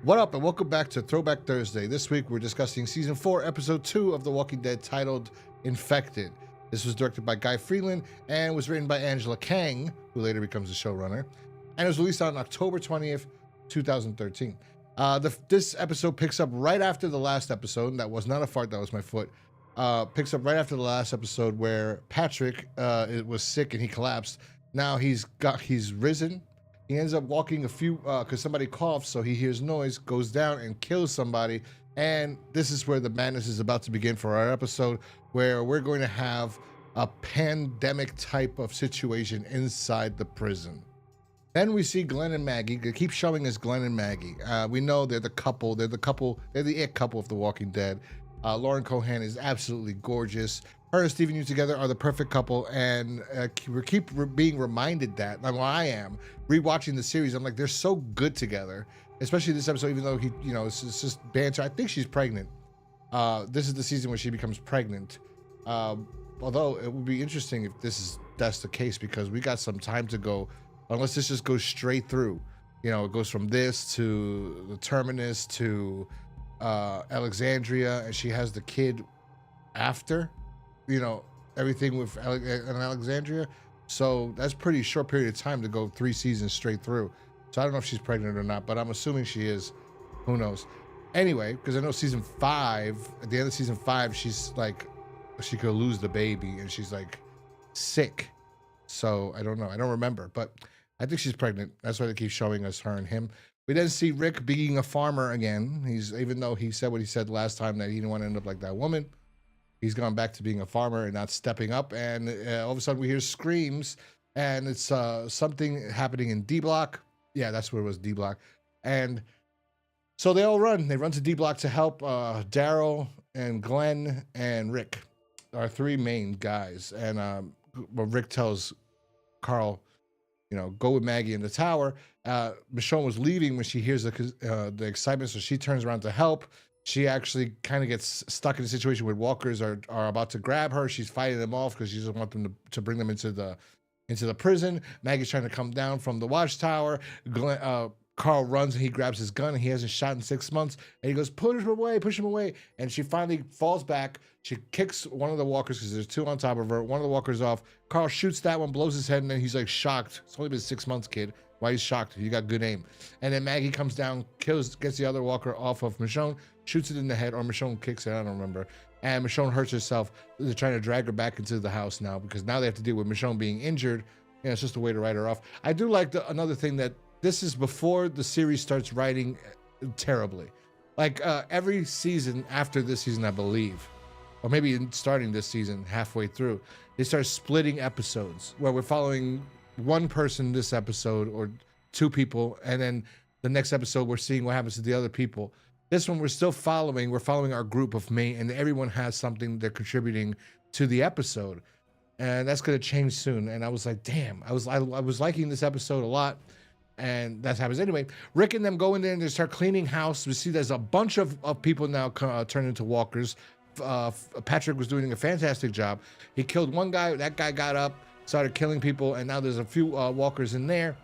What up, and welcome back to Throwback Thursday. This week we're discussing Season 4, Episode 2 of The Walking Dead, titled Infected. This was directed by Guy Ferland and was written by Angela Kang, who later becomes the showrunner, and it was released on October 20th, 2013. This episode picks up right after the last episode, and that was not a fart, that was my foot. Picks up right after the last episode where Patrick was sick and he collapsed. Now he's risen. He ends up walking a few, because somebody coughs, so he hears noise, goes down and kills somebody. And this is where the madness is about to begin for our episode, where we're going to have a pandemic type of situation inside the prison. Then we see Glenn and Maggie. They keep showing us Glenn and Maggie. We know they're the couple. They're the it couple of The Walking Dead. Lauren Cohan is absolutely gorgeous. Her and Stephen Yeun together are the perfect couple, and we keep being reminded that. I am rewatching the series. I'm like, they're so good together, especially this episode. Even though it's just banter. I think she's pregnant. This is the season where she becomes pregnant. Although it would be interesting if that's the case, because we got some time to go. Unless this just goes straight through, it goes from this to the terminus to Alexandria, and she has the kid after. Everything with Alexandria. So that's pretty short period of time to go 3 seasons straight through. So I don't know if she's pregnant or not, but I'm assuming she is. Who knows? Anyway, because I know season 5, at the end of season 5, she's like, she could lose the baby and she's like sick. So I don't know. I don't remember, but I think she's pregnant. That's why they keep showing us her and him. We then see Rick being a farmer again. Even though he said what he said last time, that he didn't want to end up like that woman. He's gone back to being a farmer and not stepping up. And all of a sudden we hear screams, and it's something happening in D Block. Yeah, that's where it was, D Block. And so they all run. They run to D Block to help Daryl and Glenn and Rick, our 3 main guys. And Rick tells Carl, go with Maggie in the tower. Michonne was leaving when she hears the excitement, so she turns around to help. She actually kind of gets stuck in a situation where walkers are about to grab her. She's fighting them off because she doesn't want them to bring them into the prison. Maggie's trying to come down from the watchtower. Carl runs and he grabs his gun, and he hasn't shot in 6 months. And he goes, push him away. And she finally falls back. She kicks one of the walkers, because there's 2 on top of her. One of the walkers off. Carl shoots that one, blows his head, and then he's like shocked. It's only been 6 months, kid. Why are you shocked? You got good aim. And then Maggie comes down, gets the other walker off of Michonne, shoots it in the head, or Michonne kicks it, I don't remember. And Michonne hurts herself. They're trying to drag her back into the house now, because now they have to deal with Michonne being injured. It's just a way to write her off. I do like another thing, that this is before the series starts writing terribly. Like every season after this season, I believe, or maybe starting this season, halfway through, they start splitting episodes where we're following one person this episode, or 2 people, and then the next episode we're seeing what happens to the other people. This one we're following our group of main, and everyone has something they're contributing to the episode, and that's going to change soon. And I was like, damn, I was liking this episode a lot. And that happens anyway. Rick and them go in there and they start cleaning house. We see there's a bunch of people now turn into walkers. Patrick was doing a fantastic job. He killed one guy. That guy got up, started killing people, and now there's a few walkers in there.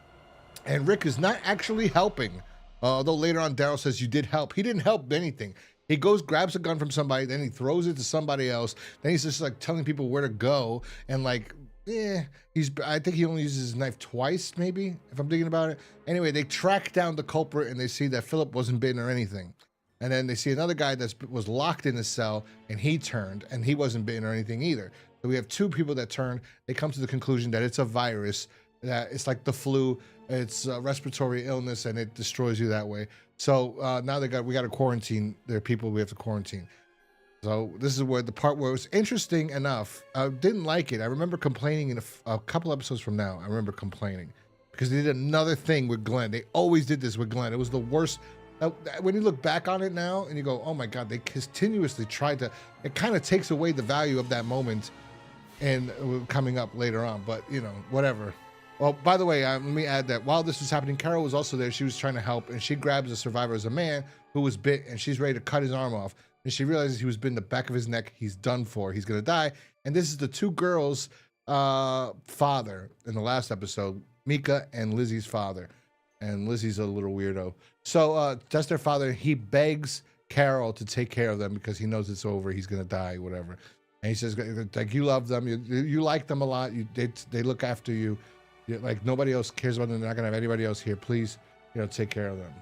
And Rick is not actually helping. Although later on Daryl says, you did help. He didn't help anything. He goes, grabs a gun from somebody, then he throws it to somebody else. Then he's just like telling people where to go, and like, I think he only uses his knife twice, maybe, if I'm thinking about it. Anyway, they track down the culprit, and they see that Philip wasn't bitten or anything. And then they see another guy that was locked in a cell, and he turned, and he wasn't bitten or anything either. So we have 2 people that turn. They come to the conclusion that it's a virus, that it's like the flu. It's a respiratory illness, and it destroys you that way. So now we got to quarantine. There are people we have to quarantine. So this is where the part where it was interesting enough. I didn't like it. I remember complaining in a couple episodes from now. I remember complaining because they did another thing with Glenn. They always did this with Glenn. It was the worst. When you look back on it now and you go, oh my God, they continuously tried to, it kind of takes away the value of that moment and coming up later on, but whatever. Well, by the way, let me add that while this was happening, Carol was also there. She was trying to help, and she grabs a survivor as a man who was bit, and she's ready to cut his arm off. And she realizes he was bitten in the back of his neck. He's done for. He's going to die. And this is the 2 girls' father in the last episode, Mika and Lizzie's father. and Lizzie's a little weirdo. So that's their father. He begs Carol to take care of them because he knows it's over. He's gonna die, whatever. And he says, like, you love them, you like them a lot. They look after you. Like nobody else cares about them. They're not gonna have anybody else here. Please, take care of them.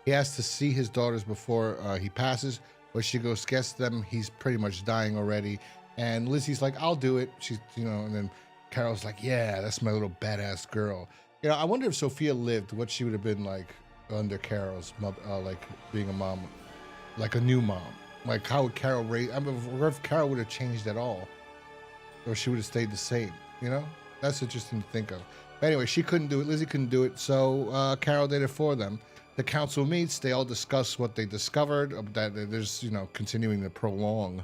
He has to see his daughters before he passes. But she goes, guess them. He's pretty much dying already. And Lizzie's like, I'll do it. She's, and then Carol's like, yeah, that's my little badass girl. I wonder if Sophia lived, what she would have been like under Carol's mother, like being a mom, like a new mom. Like how would Carol raise? I mean, if Carol would have changed at all, or she would have stayed the same. That's interesting to think of. But anyway, she couldn't do it. Lizzie couldn't do it, so Carol did it for them. The council meets. They all discuss what they discovered. That there's, continuing to prolong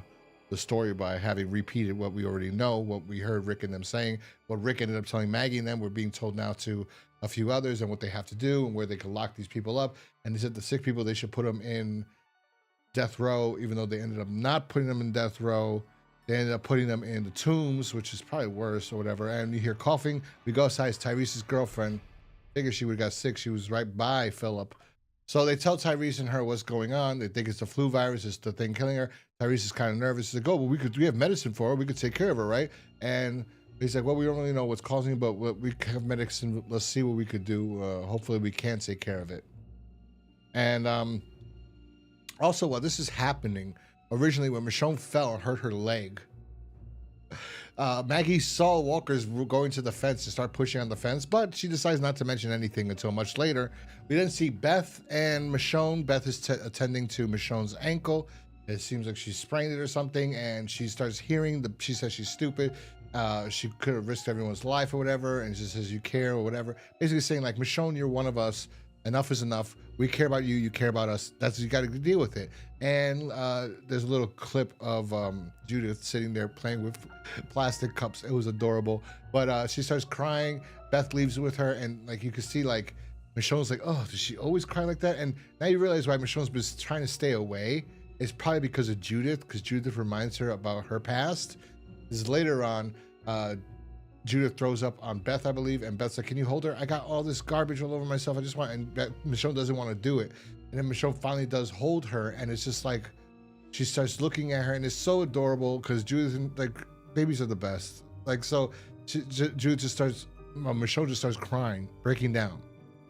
the story by having repeated what we already know, what we heard Rick and them saying, what Rick ended up telling Maggie and them. We're being told now to a few others and what they have to do and where they can lock these people up. And they said the sick people, they should put them in death row, even though they ended up not putting them in death row. They ended up putting them in the tombs, which is probably worse or whatever. And you hear coughing. We go outside. It's Tyrese's girlfriend. Figure she would have got sick. She was right by Philip. So they tell Tyrese and her what's going on. They think it's the flu virus. It's the thing killing her. Tyrese is kind of nervous. He's like, oh, well, we have medicine for her. We could take care of her, right? And he's like, well, we don't really know what's causing it, but we have medicine. Let's see what we could do. Hopefully we can take care of it. And also, while this is happening, originally when Michonne fell and hurt her leg, Maggie saw walkers going to the fence to start pushing on the fence, but she decides not to mention anything until much later. We then see Beth and Michonne. Beth is attending to Michonne's ankle. It seems like she sprained it or something, and she starts hearing she says she's stupid. She could have risked everyone's life or whatever, and she says you care or whatever. Basically saying like, Michonne, you're one of us. Enough is enough. We care about you. You care about us. You got to deal with it. And there's a little clip of Judith sitting there playing with plastic cups. It was adorable. But she starts crying. Beth leaves with her, and like you can see, like Michonne's like, oh, does she always cry like that? And now you realize why Michonne's been trying to stay away. It's probably because of Judith, because Judith reminds her about her past. This is later on. Judith throws up on Beth, I believe, and Beth's like, can you hold her? I got all this garbage all over myself. I just want, and Michonne doesn't want to do it. And then Michonne finally does hold her, and it's just like, she starts looking at her, and it's so adorable because Judith, like, babies are the best. Like, so Judith just starts, Michonne just starts crying, breaking down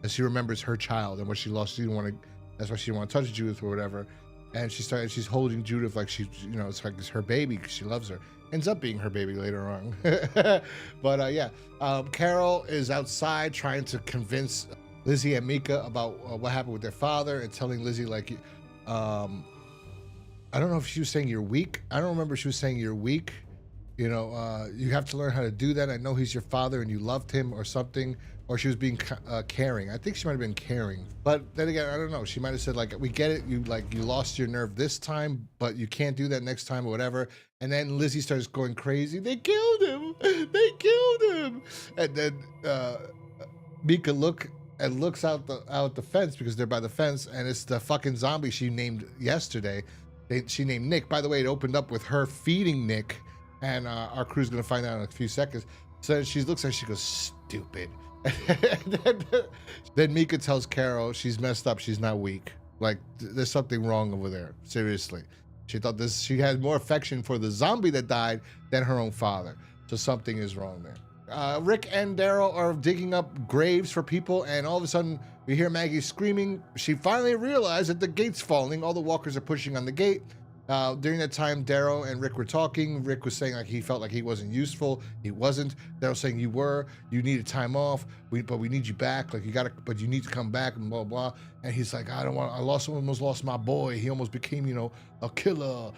as she remembers her child and what she lost. She didn't want to, that's why she didn't want to touch Judith or whatever. And she's holding Judith like she, it's like it's her baby because she loves her. Ends up being her baby later on. But yeah, Carol is outside trying to convince Lizzie and Mika about what happened with their father, and telling Lizzie like, I don't know if she was saying you're weak. I don't remember if she was saying you're weak. You have to learn how to do that. I know he's your father and you loved him or something. Or she was being caring. I think she might have been caring. But then again, I don't know. She might have said like, we get it. You lost your nerve this time, but you can't do that next time or whatever. And then Lizzie starts going crazy. They killed him. They killed him. And then Mika looks out the fence because they're by the fence, and it's the fucking zombie she named yesterday. She named Nick. By the way, it opened up with her feeding Nick, and our crew's gonna find out in a few seconds. So she looks at her, she goes, stupid. Then Mika tells Carol she's messed up, she's not weak. Like, there's something wrong over there. Seriously. She thought she had more affection for the zombie that died than her own father. So something is wrong there. Rick and Daryl are digging up graves for people, and all of a sudden we hear Maggie screaming. She finally realized that the gate's falling. All the walkers are pushing on the gate. During that time, Daryl and Rick were talking. Rick was saying like he felt like he wasn't useful. He wasn't. Daryl saying you needed time off, but we need you back. Like but you need to come back and blah blah. And he's like, I almost lost my boy. He almost became a killer.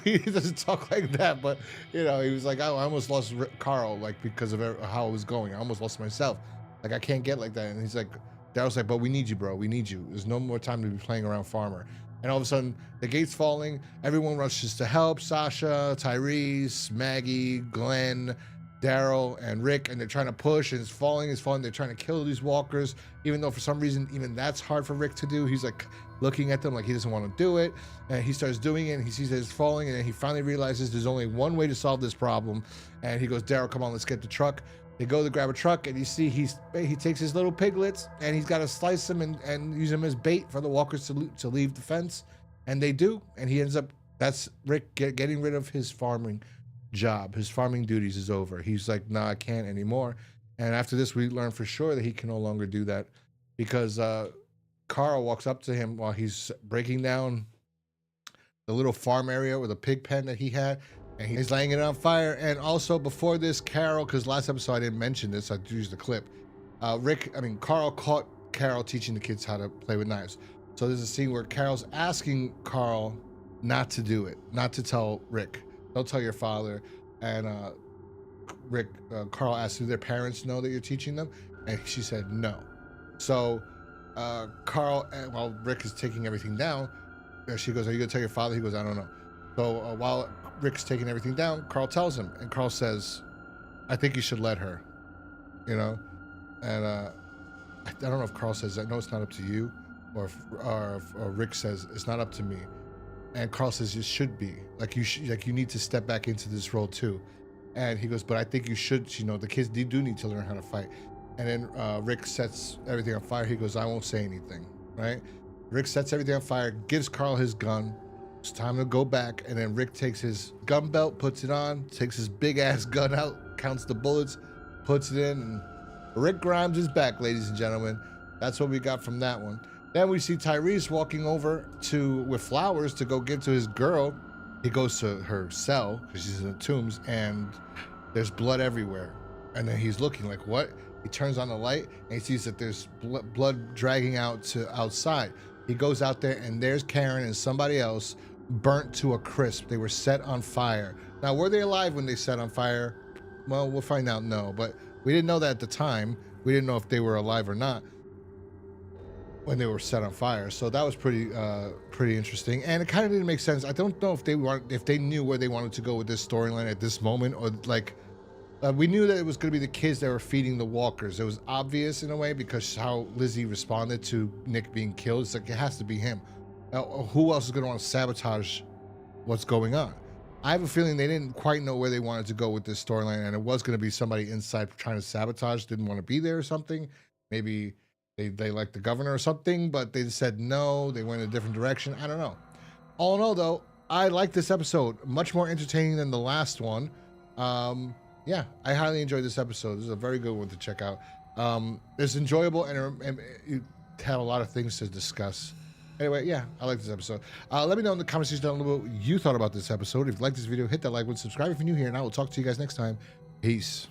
He doesn't talk like that, but he was like, I almost lost Carl because of how it was going. I almost lost myself. Like I can't get like that. And he's like, Daryl's like, but we need you, bro. We need you. There's no more time to be playing around Farmer. And all of a sudden, the gate's falling. Everyone rushes to help. Sasha, Tyrese, Maggie, Glenn, Daryl, and Rick. And they're trying to push, and it's falling. They're trying to kill these walkers, even though for some reason, even that's hard for Rick to do. He's like looking at them like he doesn't want to do it. And he starts doing it, and he sees that it's falling. And then he finally realizes there's only one way to solve this problem. And he goes, Daryl, come on, let's get the truck. They go to grab a truck, and you see he takes his little piglets, and he's got to slice them and use them as bait for the walkers to leave the fence, and they do, and he ends up. That's Rick getting rid of his farming job. His farming duties is over. He's like, nah, I can't anymore. And after this, we learn for sure that he can no longer do that because Carl walks up to him while he's breaking down the little farm area with a pig pen that he had, and he's laying it on fire. And also before this, Carol, because last episode I didn't mention this, I used the clip. Carl caught Carol teaching the kids how to play with knives. So there's a scene where Carol's asking Carl not to do it, not to tell Rick. Don't tell your father. And Carl asked, do their parents know that you're teaching them? And she said no. So Carl, while Rick is taking everything down, she goes, are you gonna tell your father? He goes, I don't know. So while Rick's taking everything down, Carl tells him, and Carl says, I think you should let her, you know? And I don't know if Carl says, I know it's not up to you, or Rick says, it's not up to me. And Carl says, it should be. Like you need to step back into this role too. And he goes, but I think you should, you know, the kids do need to learn how to fight. And then Rick sets everything on fire. He goes, I won't say anything, right? Rick sets everything on fire, gives Carl his gun. It's time to go back. And then Rick takes his gun belt, puts it on, takes his big ass gun out, counts the bullets, puts it in, and Rick Grimes is back, ladies and gentlemen. That's what we got from that one. Then we see Tyrese walking over with flowers to go give to his girl. He goes to her cell because she's in the tombs, and there's blood everywhere. And then he's looking like, what? He turns on the light and he sees that there's blood dragging out to outside. He goes out there, and there's Karen and somebody else burnt to a crisp. They were set on fire. Now, were they alive when they set on fire? Well, we'll find out. No, but we didn't know that at the time. We didn't know if they were alive or not when they were set on fire. So that was pretty interesting, and it kind of didn't make sense. I don't know if they knew where they wanted to go with this storyline at this moment, or like we knew that it was going to be the kids that were feeding the walkers. It was obvious in a way because how Lizzie responded to Nick being killed. It's like it has to be him. Who else is going to want to sabotage what's going on? I have a feeling they didn't quite know where they wanted to go with this storyline, and it was going to be somebody inside trying to sabotage, didn't want to be there or something. Maybe they liked the governor or something, but they said no, they went in a different direction. I don't know. All in all, though, I like this episode. Much more entertaining than the last one. Yeah, I highly enjoyed this episode. This is a very good one to check out. It's enjoyable, and it had a lot of things to discuss. Anyway, yeah, I like this episode. Let me know in the comment section down below what you thought about this episode. If you like this video, hit that like button, subscribe if you're new here, and I will talk to you guys next time. Peace.